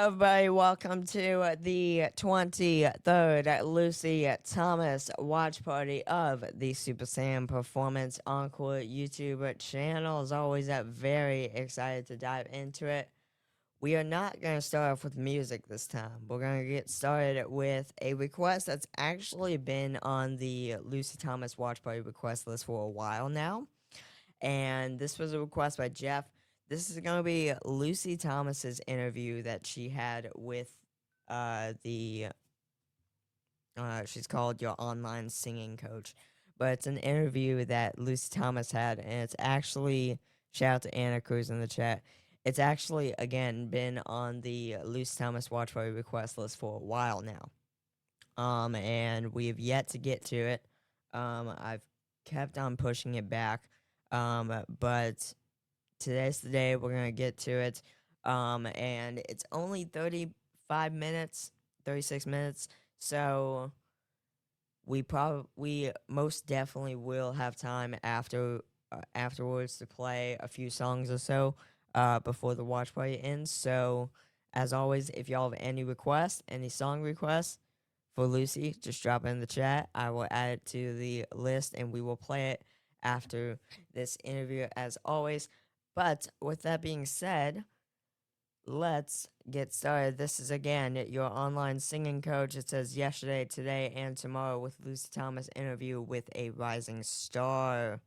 everybody? Welcome to the 23rd Lucy Thomas watch party of the Super Saiyan Performance Encore YouTube channel. As always, I'm very excited to dive into it. We are not going to start off with music this time. We're going to get started with a request that's actually been on the Lucy Thomas watch party request list for a while now. And this was a request by Jeff. This is going to be Lucy Thomas's interview that she had with she's called Your Online Singing Coach. But it's an interview that Lucy Thomas had, and it's actually, shout out to Anna Cruz in the chat, it's actually, again, been on the Lucy Thomas Watch Party request list for a while now. And we have yet to get to it. I've kept on pushing it back. But today's the day we're gonna get to it. And it's only 35 minutes, 36 minutes, so we most definitely will have time afterwards to play a few songs or so before the watch party ends. So as always, if y'all have any requests, any song requests for Lucy, just drop it in the chat. I will add it to the list and we will play it after this interview as always. But with that being said, let's get started. This is again your online singing coach. It says yesterday, today, and tomorrow with Lucy Thomas interview with a rising star.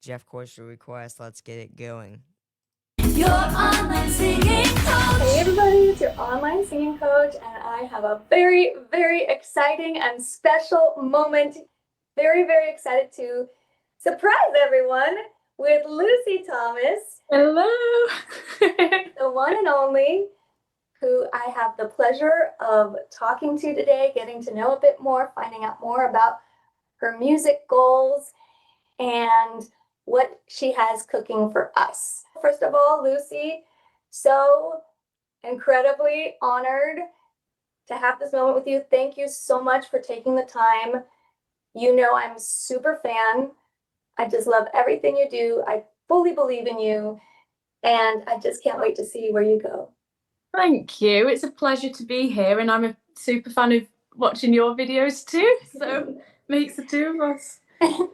Jeff Corshall request. Let's get it going. Your online singing coach. Hey everybody, it's your online singing coach, and I have a very, very exciting and special moment. Very, very excited to surprise everyone with Lucy Thomas. Hello. The one and only, who I have the pleasure of talking to today, getting to know a bit more, finding out more about her music goals and what she has cooking for us. First of all, Lucy, so incredibly honored to have this moment with you. Thank you so much for taking the time. You know I'm a super fan. I just love everything you do. I fully believe in you, and I just can't wait to see where you go. Thank you. It's a pleasure to be here, and I'm a super fan of watching your videos too, so makes the two of us.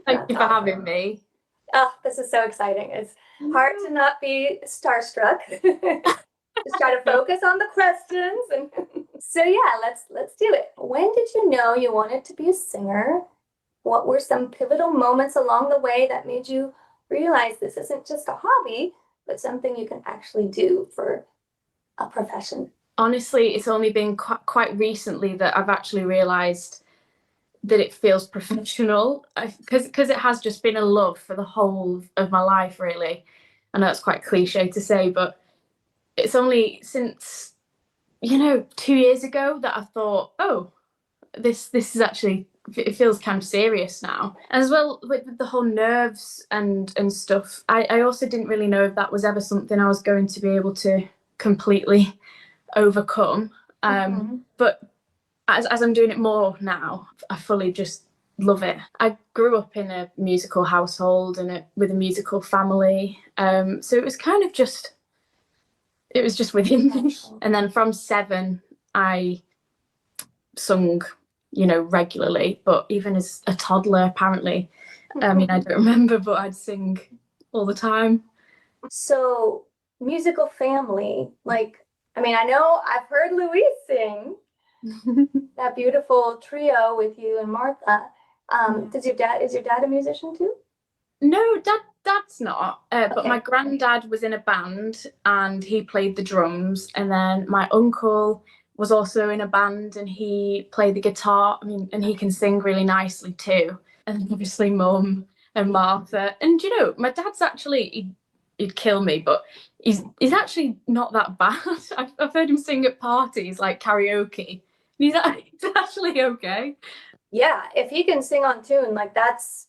Thank you for having me. Oh, this is so exciting. It's hard to not be starstruck. Just try to focus on the questions. And so yeah, let's do it. When did you know you wanted to be a singer? What were some pivotal moments along the way that made you realize this isn't just a hobby, but something you can actually do for a profession? Honestly, it's only been quite recently that I've actually realised that it feels professional, because it has just been a love for the whole of my life, really. I know it's quite cliche to say, but it's only since 2 years ago that I thought, oh, this is actually, it feels kind of serious now. As well, with the whole nerves and stuff, I also didn't really know if that was ever something I was going to be able to completely overcome. But as I'm doing it more now, I fully just love it. I grew up in a musical household and with a musical family, so it was kind of just, it was just within me. And then from 7, I sung, regularly, but even as a toddler, apparently, I don't remember, but I'd sing all the time. So musical family, I know I've heard Louise sing that beautiful trio with you and Martha. Is your dad a musician too? No, dad's not. But Okay. My granddad was in a band and he played the drums, and then my uncle was also in a band and he played the guitar. And he can sing really nicely too. And obviously Mum and Martha. And my dad's actually, he'd kill me, but he's actually not that bad. I've heard him sing at parties, like karaoke. He's actually okay. Yeah, if he can sing on tune, that's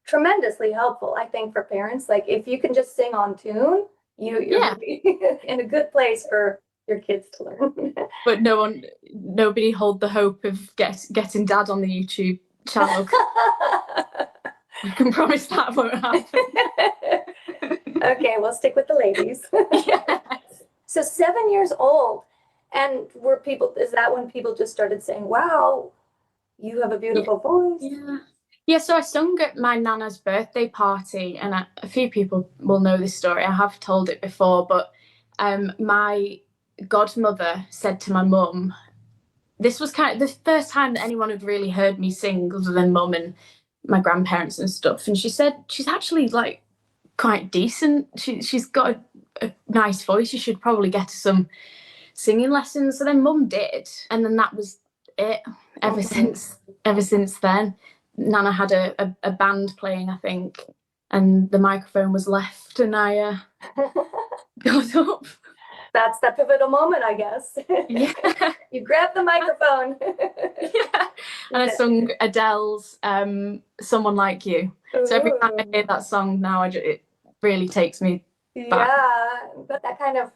tremendously helpful, I think, for parents. If you can just sing on tune, you're really in a good place for your kids to learn. But nobody hold the hope of getting dad on the YouTube channel. I can promise that won't happen. Okay, we'll stick with the ladies. Yes. So 7 years old, And is that when people just started saying, wow, you have a beautiful voice? Yeah, so I sung at my nana's birthday party, and a few people will know this story. I have told it before, but my godmother said to my mum, this was kind of the first time that anyone had really heard me sing other than mum and my grandparents and stuff. And she said, she's actually like quite decent. She's got a nice voice. You should probably get some singing lessons. So then mum did. And then that was it ever since then. Nana had a band playing, I think, and the microphone was left, and I got up. That's the pivotal moment, I guess. Yeah. You grabbed the microphone. Yeah. And I sung Adele's Someone Like You. So every time I hear that song now, it really takes me back. Yeah, but that kind of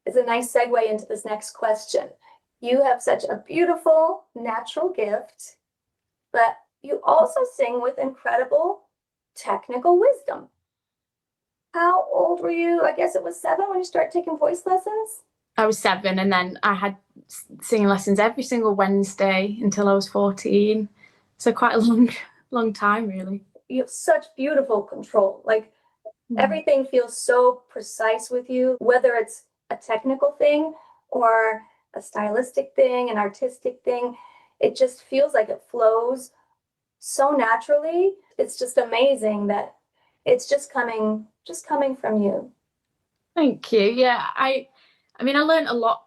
is a nice segue into this next question. You have such a beautiful natural gift, but you also sing with incredible technical wisdom. How old were you? I guess it was 7 when you started taking voice lessons? I was 7, and then I had singing lessons every single Wednesday until I was 14. So quite a long time, really. You have such beautiful control. Like everything feels so precise with you, whether it's a technical thing or a stylistic thing, an artistic thing. It just feels like it flows so naturally. It's just amazing that it's just coming from you. Thank you. Yeah, I mean, I learned a lot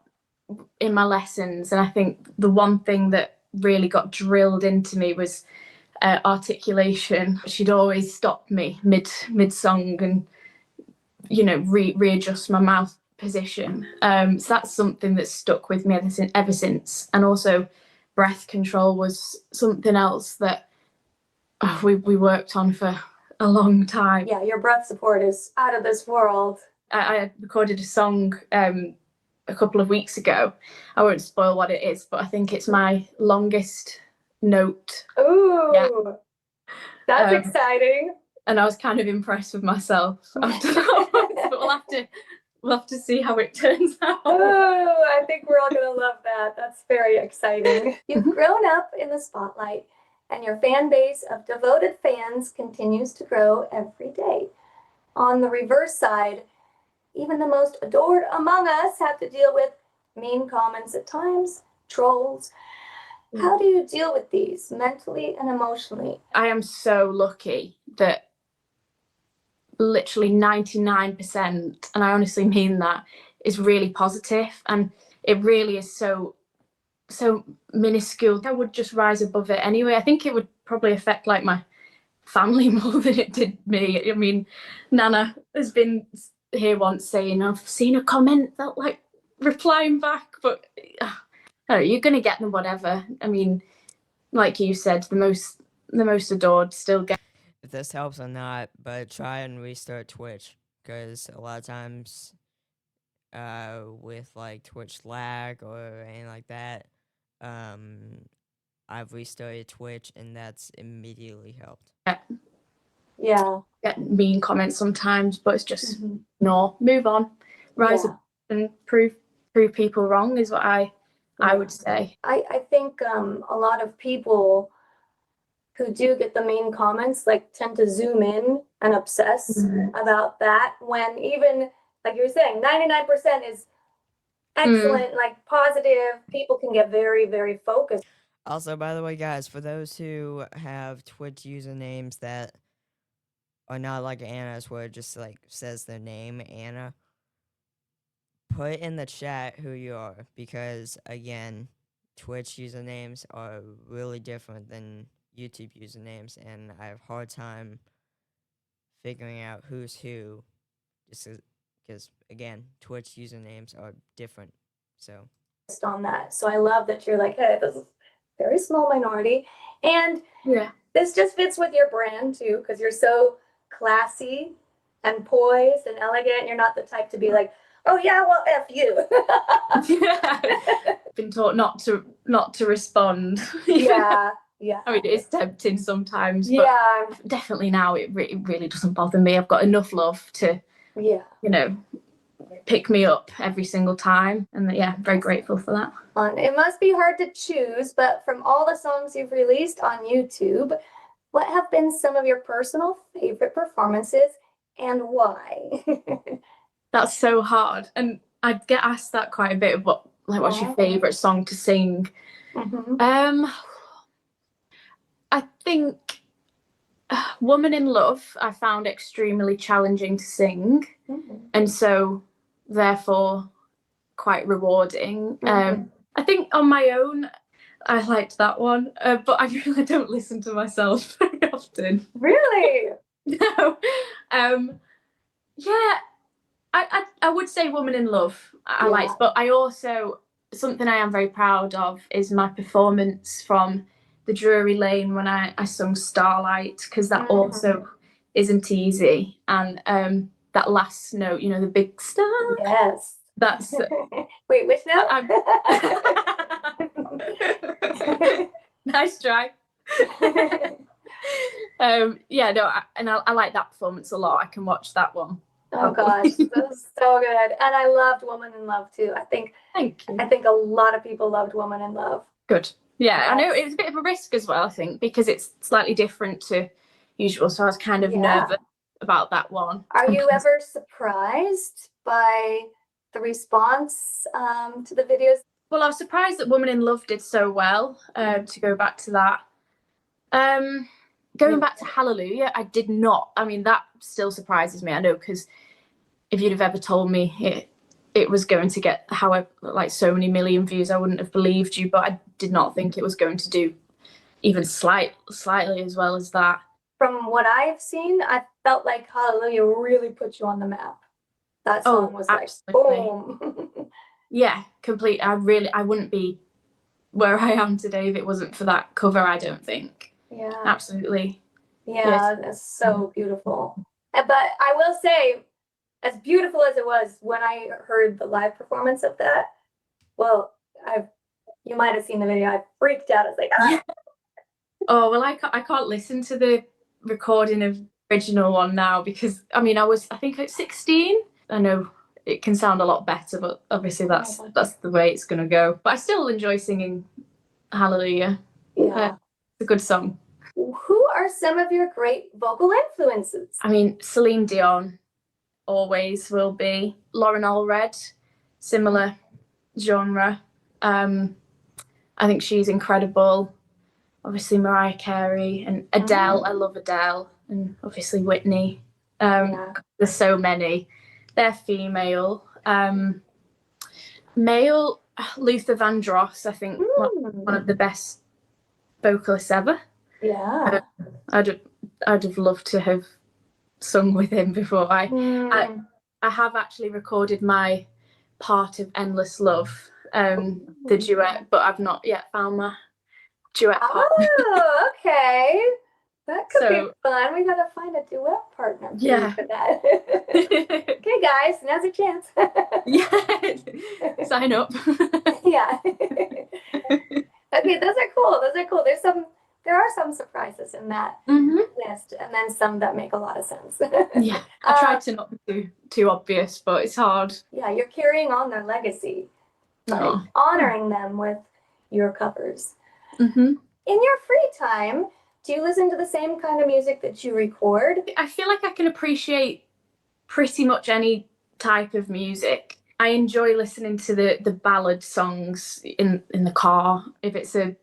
in my lessons, and I think the one thing that really got drilled into me was articulation. She'd always stop me mid song and readjust my mouth position. So that's something that's stuck with me ever since. And also, breath control was something else that we worked on for a long time. Yeah, your breath support is out of this world. I recorded a song a couple of weeks ago. I won't spoil what it is, but I think it's my longest note. Ooh, yeah. That's exciting. And I was kind of impressed with myself after that one, but we'll have to see how it turns out. Oh, I think we're all gonna love that. That's very exciting. You've grown up in the spotlight, and your fan base of devoted fans continues to grow every day. On the reverse side, even the most adored among us have to deal with mean comments at times, trolls. How do you deal with these mentally and emotionally? I am so lucky that literally 99%, and I honestly mean that, is really positive, and it really is so minuscule. I would just rise above it anyway. I think it would probably affect like my family more than it did me. I mean, Nana has been here once saying, I've seen a comment that like replying back, but you're gonna get them whatever. I mean, like you said, the most adored still get. If this helps or not, but try and restart Twitch, because a lot of times with like Twitch lag or anything like that, I've restarted Twitch and that's immediately helped. Yeah. Get mean comments sometimes, but it's just no, move on, rise up and prove people wrong is what I would say. I think a lot of people who do get the mean comments like tend to zoom in and obsess about that, when even like you were saying 99% is excellent, like positive. People can get very, very focused. Also, by the way, guys, for those who have Twitch usernames that are not like Anna's, where it just like says their name, Anna, put in the chat who you are, because again, Twitch usernames are really different than YouTube usernames, and I have a hard time figuring out who's who, just because again, Twitch usernames are different. So on that, so I love that you're like, hey, this is a very small minority, and this just fits with your brand too, because you're so classy and poised and elegant. You're not the type to be like, oh yeah, well, F you. Been taught not to respond. Yeah. I mean, it is tempting sometimes, but definitely now it really doesn't bother me. I've got enough love to, pick me up every single time. And yeah, very grateful for that. It must be hard to choose, but from all the songs you've released on YouTube, what have been some of your personal favorite performances and why? That's so hard. And I get asked that quite a bit. What's your favorite song to sing? Mm-hmm. I think Woman in Love I found extremely challenging to sing, and so therefore quite rewarding. I think on my own I liked that one, but I really don't listen to myself very often. Really? No. Yeah, I would say Woman in Love I liked, but I also, something I am very proud of is my performance from the Drury Lane when I sung Starlight, because that also isn't easy. And that last note, you know, the big star. Yes. That's Wait, which note? Nice try. Yeah, no, I like that performance a lot. I can watch that one. Oh gosh, that was so good. And I loved Woman in Love too. Thank you. I think a lot of people loved Woman in Love. Good. Yeah, I know it was a bit of a risk as well, I think, because it's slightly different to usual. So I was kind of nervous about that one. Are you ever surprised by the response to the videos? Well, I was surprised that Woman in Love did so well, to go back to that. Going back to Hallelujah, I did not. I mean, that still surprises me. I know, because if you'd have ever told me it was going to get however like so many million views, I wouldn't have believed you. But I did not think it was going to do even slightly as well as that. From what I've seen, I felt like Hallelujah really put you on the map. That song was absolutely. Like boom. Yeah, complete. I wouldn't be where I am today if it wasn't for that cover, I don't think. Yeah. Absolutely. Yeah, that's so beautiful. But I will say, as beautiful as it was when I heard the live performance of that, well, you might have seen the video. I freaked out. I was like, ah. Oh, well, I can't listen to the recording of the original one now, because I mean I think at 16. I know it can sound a lot better, but obviously that's the way it's gonna go. But I still enjoy singing Hallelujah. Yeah. It's a good song. Who are some of your great vocal influences? I mean, Celine Dion always will be. Lauren Allred, similar genre. I think she's incredible. Obviously Mariah Carey and Adele. I love Adele, and obviously Whitney. There's so many. They're female. Male, Luther Vandross, I think one of the best vocalists ever. Yeah. I'd have loved to have sung with him before. I have actually recorded my part of Endless Love, the duet, but I've not yet found my duet partner. Oh, okay. That could be fun. We gotta find a duet partner for that. Okay, guys, now's your chance. Yeah. Sign up. Yeah. Okay, those are cool. There are some surprises in that list, and then some that make a lot of sense. Yeah, I tried to not be too obvious, but it's hard. Yeah, you're carrying on their legacy, like honoring them with your covers. In your free time, do you listen to the same kind of music that you record? I feel like I can appreciate pretty much any type of music. I enjoy listening to the ballad songs in the car. If it's a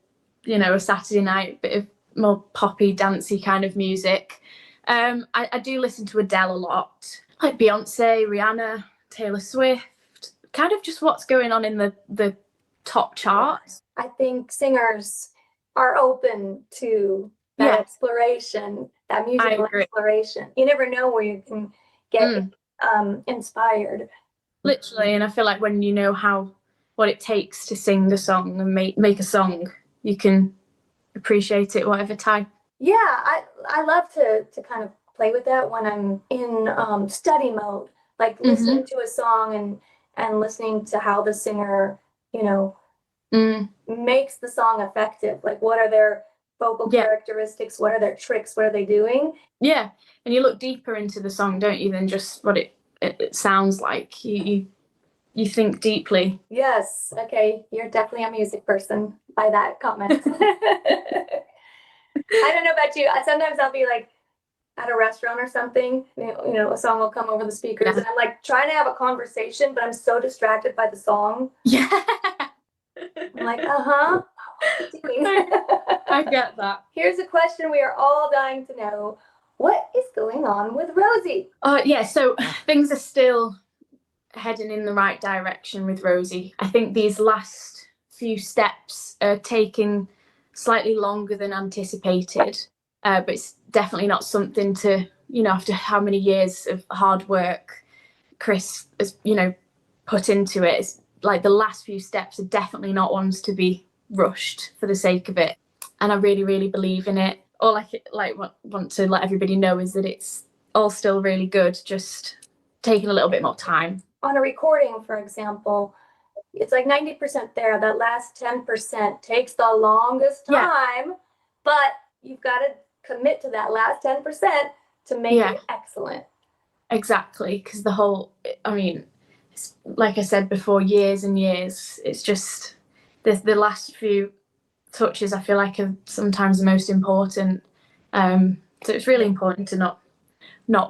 Saturday night, bit of more poppy, dancey kind of music. I do listen to Adele a lot, like Beyonce, Rihanna, Taylor Swift, kind of just what's going on in the top charts. I think singers are open to that exploration, that musical exploration. You never know where you can get inspired. Literally, and I feel like when you know what it takes to sing a song and make a song, you can appreciate it whatever time. Yeah, I love to kind of play with that when I'm in study mode, like listening to a song and listening to how the singer, makes the song effective. Like, what are their vocal characteristics? What are their tricks? What are they doing? Yeah, and you look deeper into the song, don't you, than just what it it sounds like. You think deeply. Yes. Okay. You're definitely a music person by that comment. I don't know about you. Sometimes I'll be like at a restaurant or something, a song will come over the speakers, and I'm like trying to have a conversation, but I'm so distracted by the song. Yeah. I'm like, what are you doing? I get that. Here's a question we are all dying to know. What is going on with Rosie? Yeah, so things are still heading in the right direction with Rosie. I think these last few steps are taking slightly longer than anticipated, but it's definitely not something to, after how many years of hard work Chris has, put into it, it's like the last few steps are definitely not ones to be rushed for the sake of it. And I really, really believe in it. All I want to let everybody know is that it's all still really good, just taking a little bit more time. On a recording, for example, it's like 90% there. That last 10% takes the longest time, but you've got to commit to that last 10% to make it excellent. Exactly, because like I said before, years and years, it's just the last few touches I feel like are sometimes the most important. So it's really important to not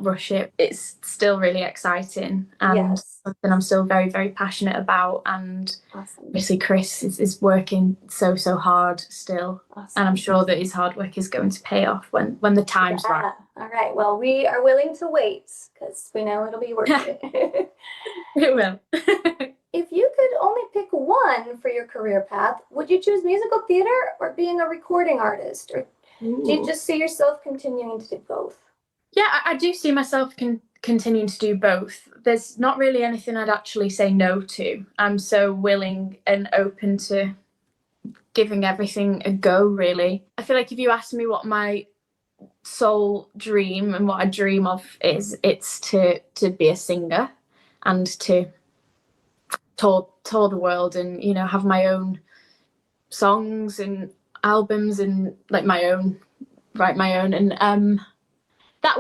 rush it. It's still really exciting and something I'm still very, very passionate about. And obviously Chris is working so hard still. And I'm sure that his hard work is going to pay off when the time's right. All right. Well, we are willing to wait because we know it'll be worth it. It will. If you could only pick one for your career path, would you choose musical theater or being a recording artist? Or do you just see yourself continuing to do both? Yeah, I do see myself continuing to do both. There's not really anything I'd actually say no to. I'm so willing and open to giving everything a go, really. I feel like if you ask me what my sole dream and what I dream of is, it's to be a singer and to tour the world and, have my own songs and albums and write my own. And that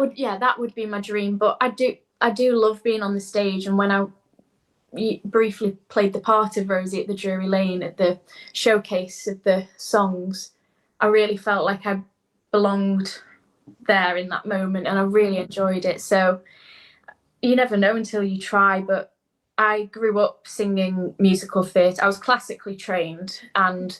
would be my dream. But I do love being on the stage. And when I briefly played the part of Rosie at the Drury Lane at the showcase of the songs, I really felt like I belonged there in that moment, and I really enjoyed it. So you never know until you try. But I grew up singing musical theatre. I was classically trained, and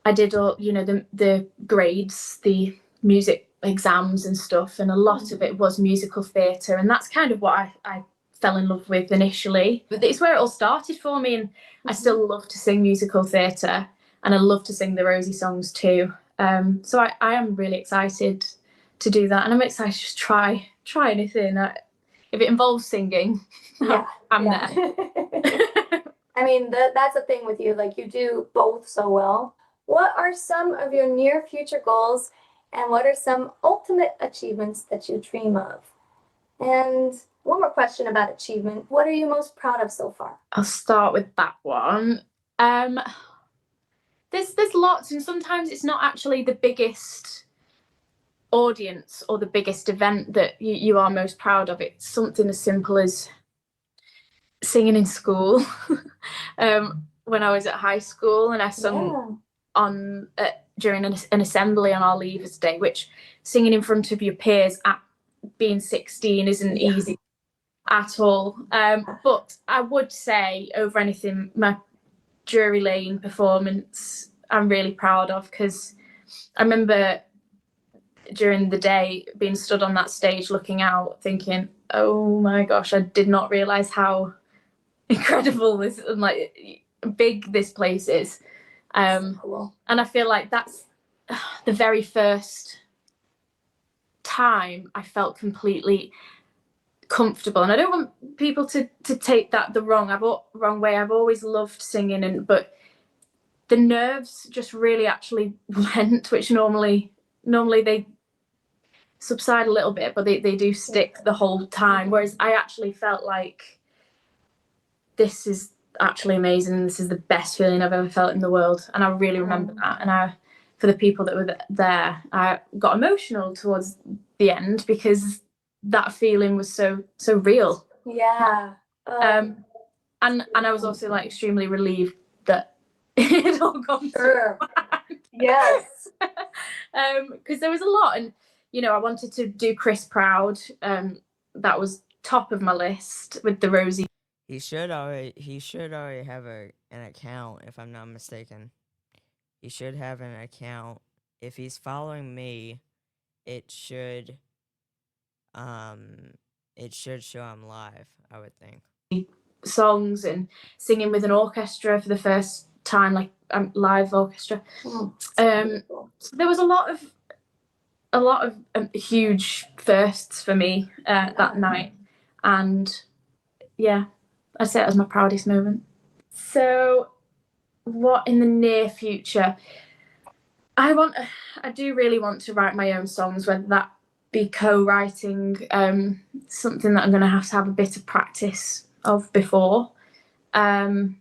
I did all the grades, the music exams and stuff, and a lot of it was musical theatre, and that's kind of what I fell in love with initially. But it's where it all started for me, and I still love to sing musical theatre, and I love to sing the Rosie songs too. So I am really excited to do that, and I'm excited to just try anything. If it involves singing, I'm there. I mean, that's the thing with you, like you do both so well. What are some of your near future goals, and what are some ultimate achievements that you dream of? And one more question about achievement. What are you most proud of so far? I'll start with that one. There's lots, and sometimes it's not actually the biggest audience or the biggest event that you are most proud of. It's something as simple as singing in school. When I was at high school, and I sung during an assembly on our Leavers Day, which singing in front of your peers at being 16 isn't easy at all. But I would say over anything, my Drury Lane performance I'm really proud of, because I remember during the day being stood on that stage looking out thinking, oh my gosh, I did not realise how incredible this and like big this place is. Cool. And I feel like that's the very first time I felt completely comfortable. And I don't want people to take that the wrong way. I've always loved singing, but the nerves just really actually went, which normally they subside a little bit, but they do stick the whole time. Whereas I actually felt like this is actually amazing. This is the best feeling I've ever felt in the world. And I really remember that. And for the people that were there, I got emotional towards the end because that feeling was so real. Yeah. And I was also like extremely relieved that it had all gone Sure. to plan. Yes. Because there was a lot, and you know, I wanted to do Chris proud. That was top of my list with the Rosie. He should already have an account, if I'm not mistaken. He should have an account. If he's following me, it should show him live, I would think. Songs and singing with an orchestra for the first time, like live orchestra. So there was a lot of huge firsts for me that night, and yeah, I'd say it was my proudest moment. So, what in the near future? I do really want to write my own songs, whether that be co-writing, something that I'm going to have a bit of practice of before, and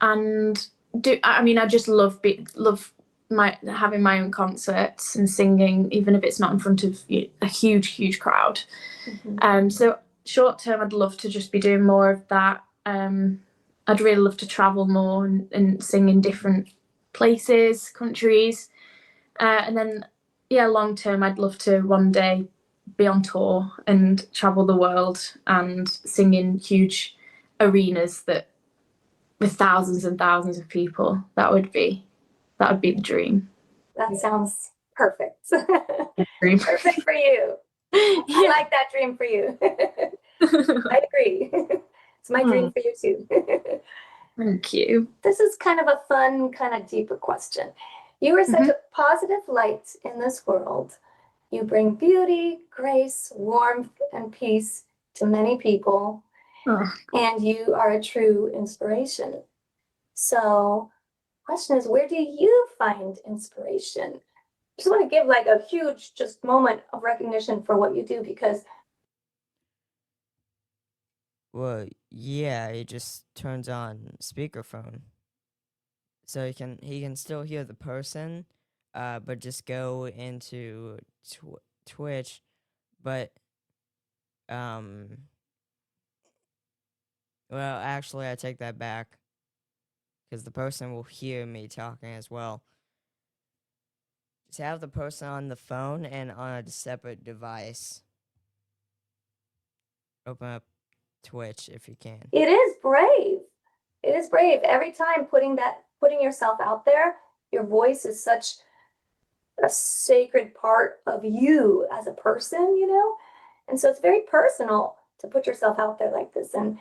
I just love having my own concerts and singing, even if it's not in front of a huge crowd. So short term, I'd love to just be doing more of that. I'd really love to travel more and sing in different places, countries, and then long term, I'd love to one day be on tour and travel the world and sing in huge arenas with thousands and thousands of people. That would be the dream. That sounds perfect. Dream. Perfect for you. I like that dream for you. I agree. It's my dream for you too. Thank you. This is kind of a fun, kind of deeper question. You are such a positive light in this world. You bring beauty, grace, warmth, and peace to many people. And you are a true inspiration. So, question is, where do you find inspiration? I just want to give like a huge just moment of recognition for what you do, because Well, yeah, he just turns on speakerphone, so he can still hear the person, but just go into Twitch, but well, actually, I take that back, because the person will hear me talking as well. Just have the person on the phone and on a separate device. Open up Twitch if you can. it is brave. It is brave. Every time putting yourself out there, your voice is such a sacred part of you as a person, you know? And so it's very personal to put yourself out there like this. And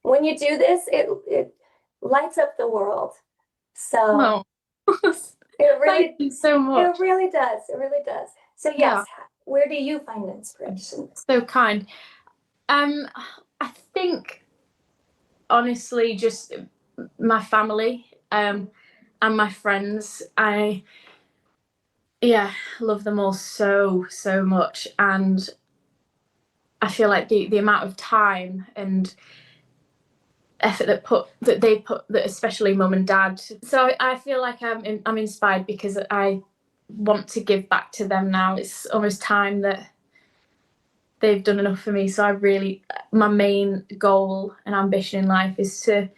when you do this, it lights up the world. So it really, thank you so much. It really does. It really does. So yes, where do you find inspiration? So kind. I think honestly, just my family and my friends. I love them all so much, and I feel like the amount of time and effort that they put, that especially mum and dad. So I feel like I'm inspired because I want to give back to them now. It's almost time that they've done enough for me. So my main goal and ambition in life is to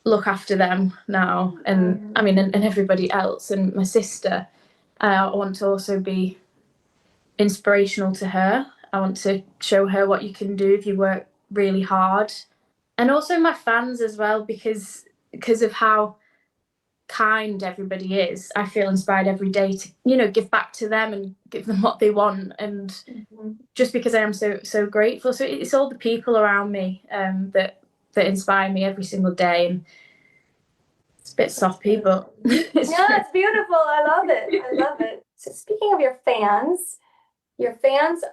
look after them now, and and everybody else, and my sister. I want to also be inspirational to her. I want to show her what you can do if you work really hard. And also my fans as well, because of how kind everybody is. I feel inspired every day to, give back to them and give them what they want. And just because I am so grateful. So it's all the people around me that inspire me every single day. And it's a bit soppy, but it's beautiful. I love it. I love it. So speaking of your fans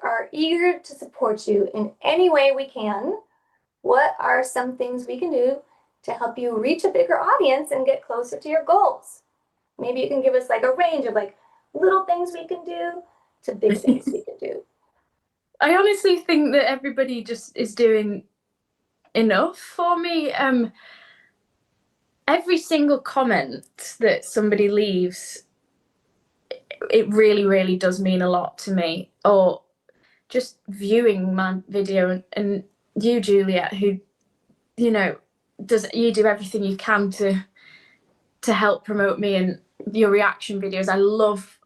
are eager to support you in any way we can. What are some things we can do to help you reach a bigger audience and get closer to your goals? Maybe you can give us like a range of like little things we can do to big things we can do. I honestly think that everybody just is doing enough for me. Every single comment that somebody leaves, it really does mean a lot to me. Or just viewing my video, and you, Juliet, who, you know, you do everything you can to help promote me, and your reaction videos I love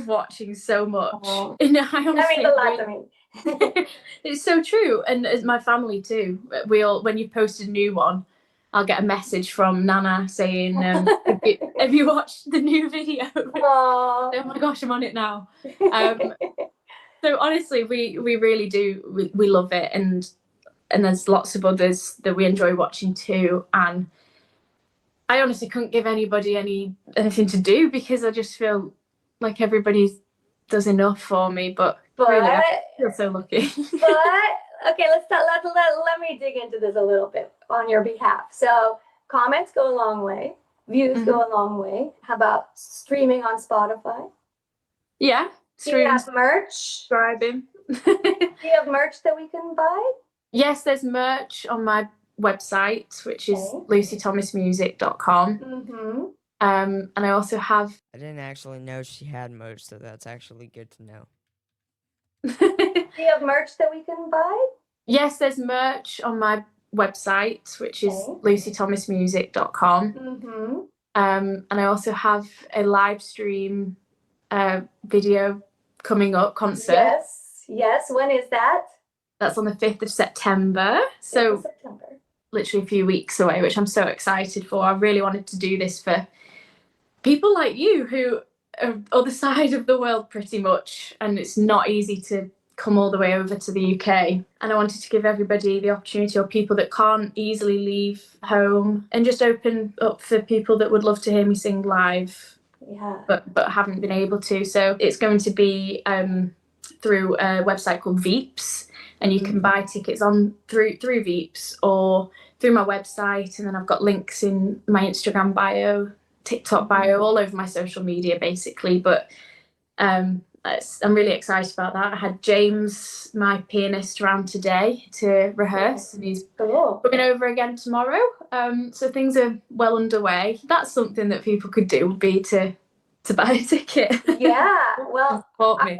watching so much. Oh. And I That honestly means a lot to me. it's so true, and as my family too. We all, when you post a new one, I'll get a message from Nana saying, have you watched the new video? Aww. Oh my gosh, I'm on it now. So honestly, we really do, we love it, and there's lots of others that we enjoy watching too. And I honestly couldn't give anybody anything to do, because I just feel like everybody does enough for me. But really, I feel so lucky. But okay, let me dig into this a little bit on your behalf. So comments go a long way, views go a long way. How about streaming on Spotify? Yeah, Do you have merch? Subscribing. Do you have merch that we can buy? Yes, there's merch on my website, which is lucythomasmusic.com. Mm-hmm. And I also have. I didn't actually know she had merch, so that's actually good to know. Do you have merch that we can buy? Yes, there's merch on my website, which is lucythomasmusic.com. Mm-hmm. And I also have a live stream video coming up, concert. Yes. When is that? That's on the 5th of September. So literally a few weeks away, which I'm so excited for. I really wanted to do this for people like you who are other side of the world pretty much, and it's not easy to come all the way over to the UK. And I wanted to give everybody the opportunity, or people that can't easily leave home, and just open up for people that would love to hear me sing live, but haven't been able to. So it's going to be through a website called Pics, and you can buy tickets on through Pics or through my website, and then I've got links in my Instagram bio, TikTok bio, all over my social media basically. But I'm really excited about that. I had James, my pianist, around today to rehearse, and he's coming over again tomorrow. So things are well underway. That's something that people could do, would be to buy a ticket. Yeah, well, I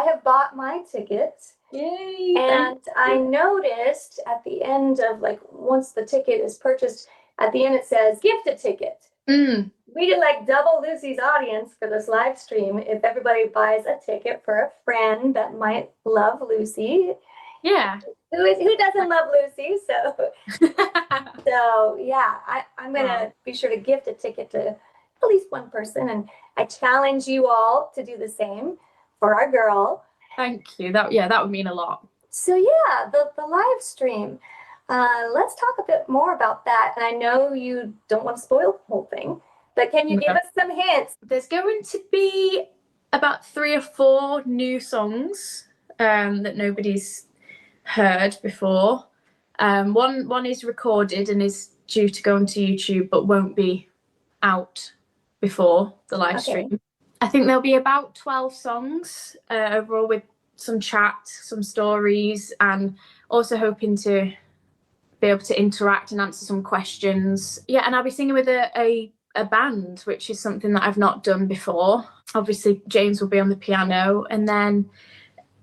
have bought my ticket. Yay! And I noticed at the end of, like, once the ticket is purchased, at the end it says gift a ticket. We did like double Lucy's audience for this live stream if everybody buys a ticket for a friend that might love Lucy. Yeah. Who doesn't love Lucy? So yeah, I'm gonna be sure to gift a ticket to at least one person, and I challenge you all to do the same for our girl. Thank you. That would mean a lot. So yeah, the live stream. Let's talk a bit more about that. And I know you don't want to spoil the whole thing, but can you give us some hints? There's going to be about 3 or 4 new songs that nobody's heard before. One is recorded and is due to go onto YouTube, but won't be out before the live stream. I think there'll be about 12 songs overall, with some chat, some stories, and also hoping to be able to interact and answer some questions. Yeah, and I'll be singing with a band, which is something that I've not done before. Obviously, James will be on the piano, and then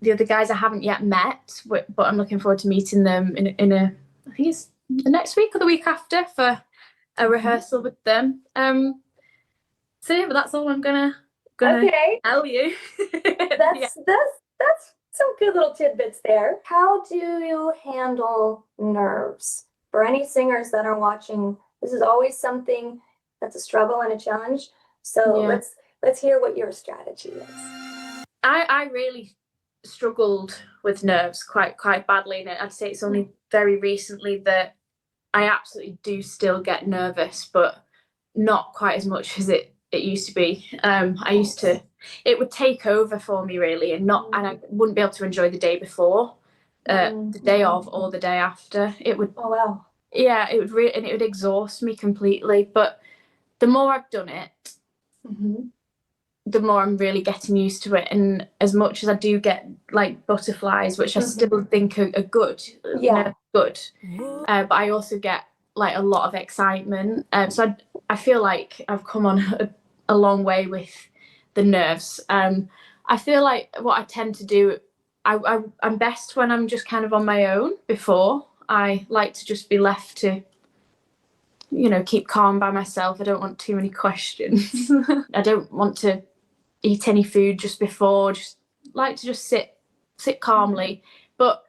the other guys I haven't yet met, but I'm looking forward to meeting them in a I think it's the next week or the week after for a rehearsal with them. So yeah, but that's all I'm gonna tell you. That's some good little tidbits there. How do you handle nerves? For any singers that are watching, this is always something that's a struggle and a challenge. So let's hear what your strategy is. I really struggled with nerves quite badly, and I'd say it's only very recently that I absolutely do still get nervous, but not quite as much as it used to be. I used to, it would take over for me really, and I wouldn't be able to enjoy the day before, the day of, or the day after. It would. Oh wow. Yeah, it would and it would exhaust me completely. But the more I've done it, the more I'm really getting used to it. And as much as I do get like butterflies, which I still think are good, good. But I also get like a lot of excitement. So I feel like I've come on a long way with the nerves. I feel like what I tend to do I'm best when I'm just kind of on my own. Before, I like to just be left to, keep calm by myself. I don't want too many questions. I don't want to eat any food just before. Just like to just sit calmly. But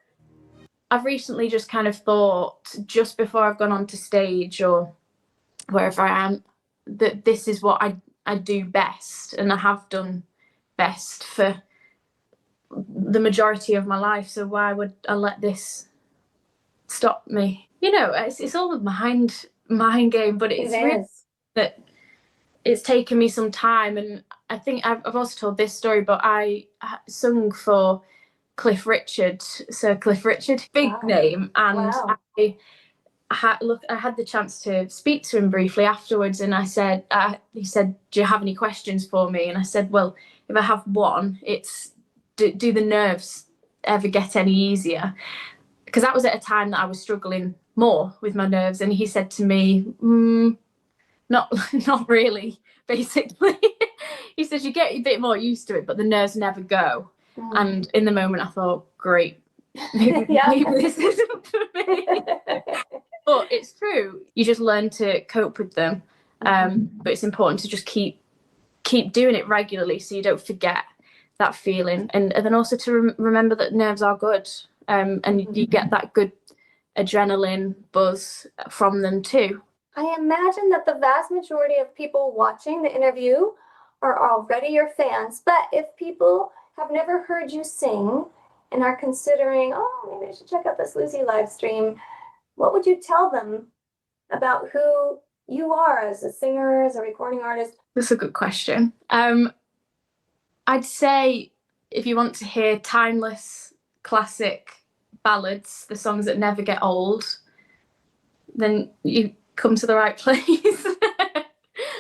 I've recently just kind of thought, just before I've gone onto stage or wherever I am, that this is what I do best, and I have done best for the majority of my life. So why would I let this stop me? It's all a mind game, but it's really that it's taken me some time. And I think I've also told this story, but I sung for Cliff Richard, Sir Cliff Richard, big name, and I had the chance to speak to him briefly afterwards, and I said, he said, "Do you have any questions for me?" And I said, "Well, if I have one, it's do the nerves ever get any easier?" Because that was at a time that I was struggling more with my nerves, and he said to me, "Not really." Basically, he says you get a bit more used to it, but the nerves never go. And in the moment, I thought, "Great, maybe this isn't for me." But it's true. You just learn to cope with them. But it's important to just keep doing it regularly so you don't forget that feeling. And then also to remember that nerves are good. And you get that good adrenaline buzz from them too. I imagine that the vast majority of people watching the interview are already your fans. But if people have never heard you sing and are considering, oh, maybe I should check out this Lucy live stream, what would you tell them about who you are as a singer, as a recording artist? That's a good question. I'd say if you want to hear timeless, classic ballads, the songs that never get old, then you come to the right place.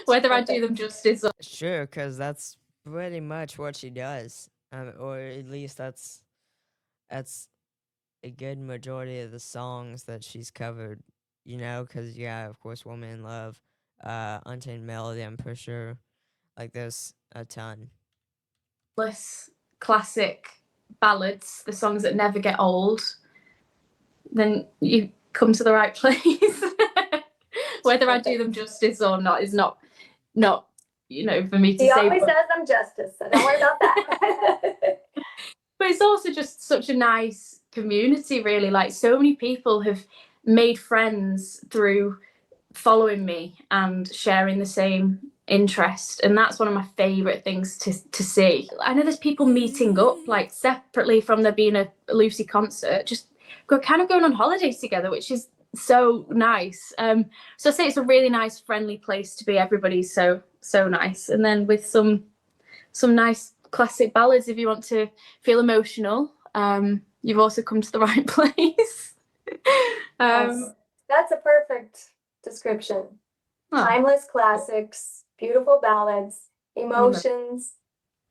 Whether I do them justice or... Sure, because that's pretty much what she does. Or at least that's a good majority of the songs that she's covered, because, yeah, of course, Woman in Love, Untamed Melody, I'm pretty sure, like, there's a ton. Classic ballads, the songs that never get old, then you come to the right place. Whether I do them justice or not is not for me to say. He always says them justice, so don't worry about that. But it's also just such a nice community, really. Like, so many people have made friends through following me and sharing the same interest, and that's one of my favorite things to see. I know there's people meeting up like separately from there being a Lucy concert, just kind of going on holidays together, which is so nice. So I say it's a really nice, friendly place to be. Everybody's so nice, and then with some nice classic ballads if you want to feel emotional. You've also come to the right place. That's a perfect description. Timeless classics, beautiful ballads, emotions,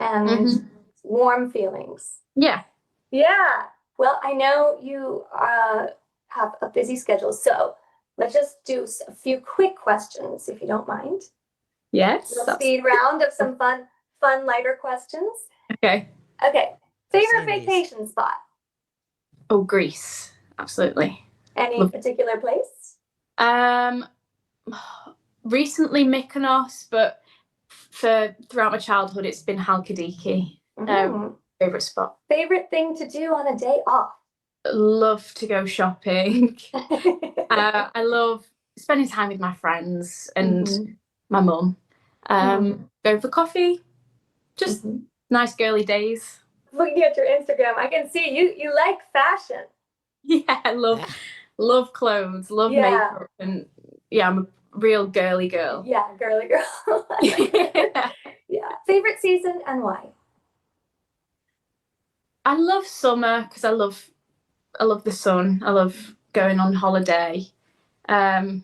and warm feelings. Yeah. Well, I know you have a busy schedule, so let's just do a few quick questions, if you don't mind. Yes. A speed round of some fun, lighter questions. Okay. Favorite vacation spot? Oh, Greece. Absolutely. Any particular place? Recently Mykonos, but throughout my childhood it's been Halkidiki. Favorite spot. Favorite thing to do on a day off? Love to go shopping. I love spending time with my friends and my mum. Go for coffee. Just nice girly days. Looking at your Instagram, I can see you like fashion. Yeah, I love clothes, love makeup, and I'm a real girly girl. Yeah, girly girl. Yeah. Favorite season and why? I love summer because I love the sun. I love going on holiday. But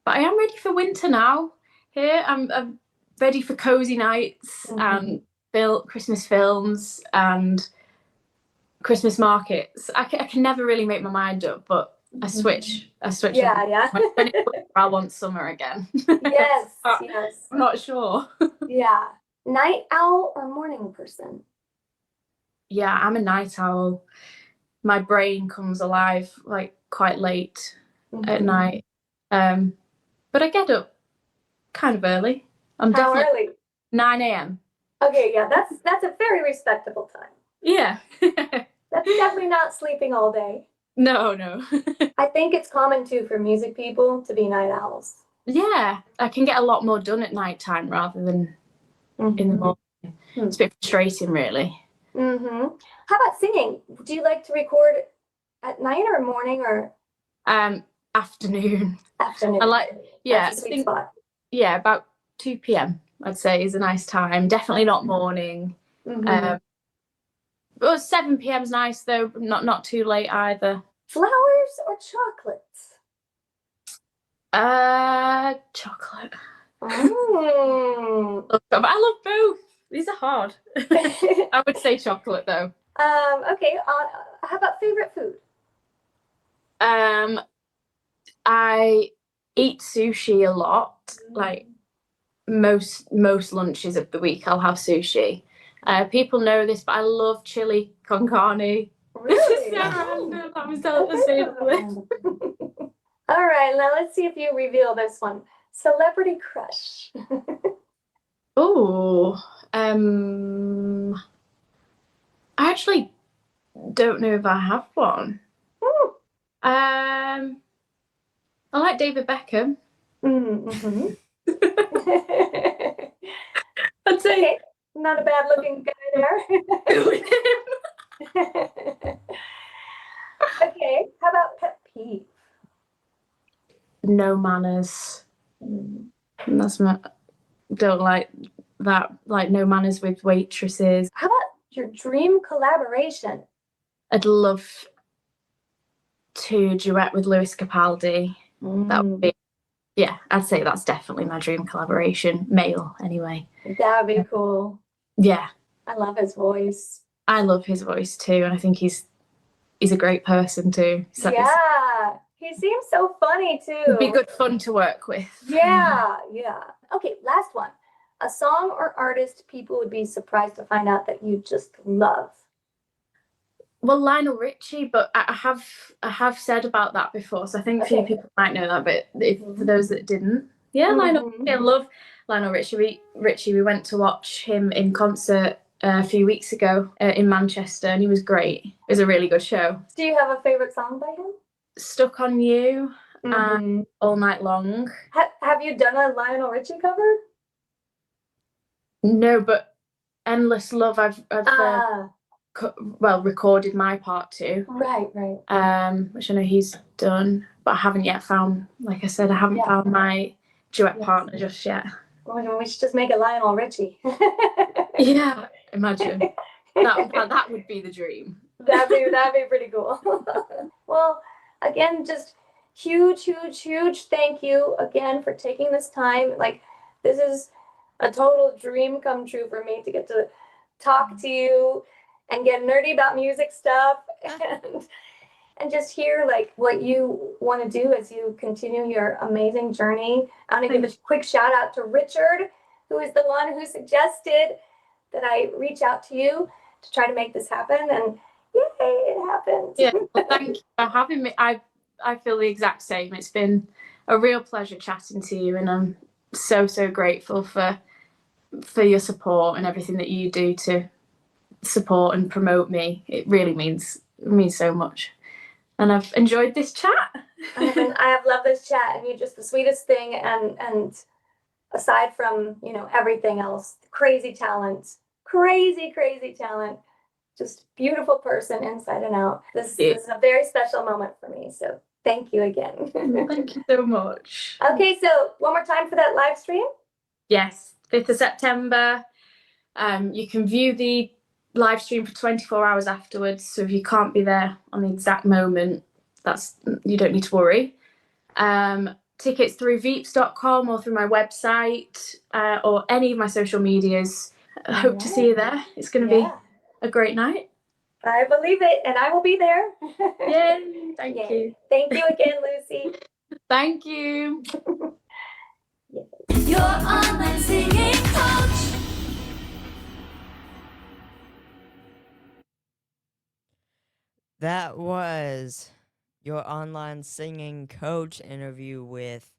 I am ready for winter now. Here, I'm ready for cozy nights and Christmas films and Christmas markets. I can never really make my mind up, but I switch. Yeah. When I want summer again. Yes. I'm not sure. Yeah. Night owl or morning person? yeah, I'm a night owl. My brain comes alive like quite late at night. But I get up kind of early. I'm How definitely early? 9 a.m. Okay, yeah, that's a very respectable time. Yeah. That's definitely not sleeping all day. No. I think it's common too for music people to be night owls. Yeah, I can get a lot more done at night time rather than in the morning. It's a bit frustrating, really. How about singing? Do you like to record at night or morning or Afternoon. afternoon? I like, yeah, That's a sweet spot. Yeah, about 2 p.m. I'd say is a nice time. Definitely not morning. Well, 7 p.m. is nice though, not too late either. Flowers or chocolates? Chocolate. Mm. I love both. These are hard. I would say chocolate though. Okay. How about favorite food? I eat sushi a lot. Like most lunches of the week, I'll have sushi. People know this, but I love chili con carne. Really? So random. That was the same. All right, now let's see if you reveal this one. Celebrity crush. Oh, I actually don't know if I have one. I like David Beckham. I'd say. Okay, not a bad looking guy there. Okay, how about pet peeve? No manners. That's my. Don't like that. Like no manners with waitresses. How about your dream collaboration? I'd love to duet with Lewis Capaldi. That would be, yeah, I'd say that's definitely my dream collaboration. Male, anyway. That would be cool. Yeah. I love his voice. I love his voice too, and I think he's a great person too. So yeah, he seems so funny too. It'd be good fun to work with. Yeah. Okay, last one. A song or artist people would be surprised to find out that you just love. Well, Lionel Richie, but I have said about that before, so I think a few people might know that. But for those that didn't, Lionel, I love Lionel Richie. We went to watch him in concert a few weeks ago in Manchester, and he was great. It was a really good show. Do you have a favorite song by him? Stuck on You and All Night Long. Have you done a Lionel Richie cover? No, but Endless Love I've recorded my part to. Right. Which I know he's done, but I haven't yet found, like I said, I haven't found my duet partner just yet. Well, we should just make it Lionel Richie. Yeah, imagine. that would be the dream. That'd be pretty cool. Well, again, just huge thank you again for taking this time. Like, this is a total dream come true for me to get to talk to you and get nerdy about music stuff and just hear like what you want to do as you continue your amazing journey. I want to give a quick shout out to Richard, who is the one who suggested that I reach out to you to try to make this happen, and yay, it happened. Yeah, well, thank you for having me. I feel the exact same. It's been a real pleasure chatting to you, and I'm so grateful for your support and everything that you do to support and promote me. It really means so much, and I've enjoyed this chat. I have loved this chat, and you're just the sweetest thing, and aside from everything else, crazy talent, just beautiful person inside and out. This is a very special moment for me, so thank you again. Thank you so much. Okay, so one more time for that live stream. Yes, 5th of September. You can view the live stream for 24 hours afterwards, so if you can't be there on the exact moment, you don't need to worry. Tickets through veeps.com or through my website or any of my social medias. I hope to see you there. It's going to be a great night. I believe it, and I will be there. Yay! Thank you. Thank you again, Lucy. Thank you. Your online singing coach. That was your online singing coach interview with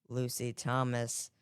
Lucy Thomas.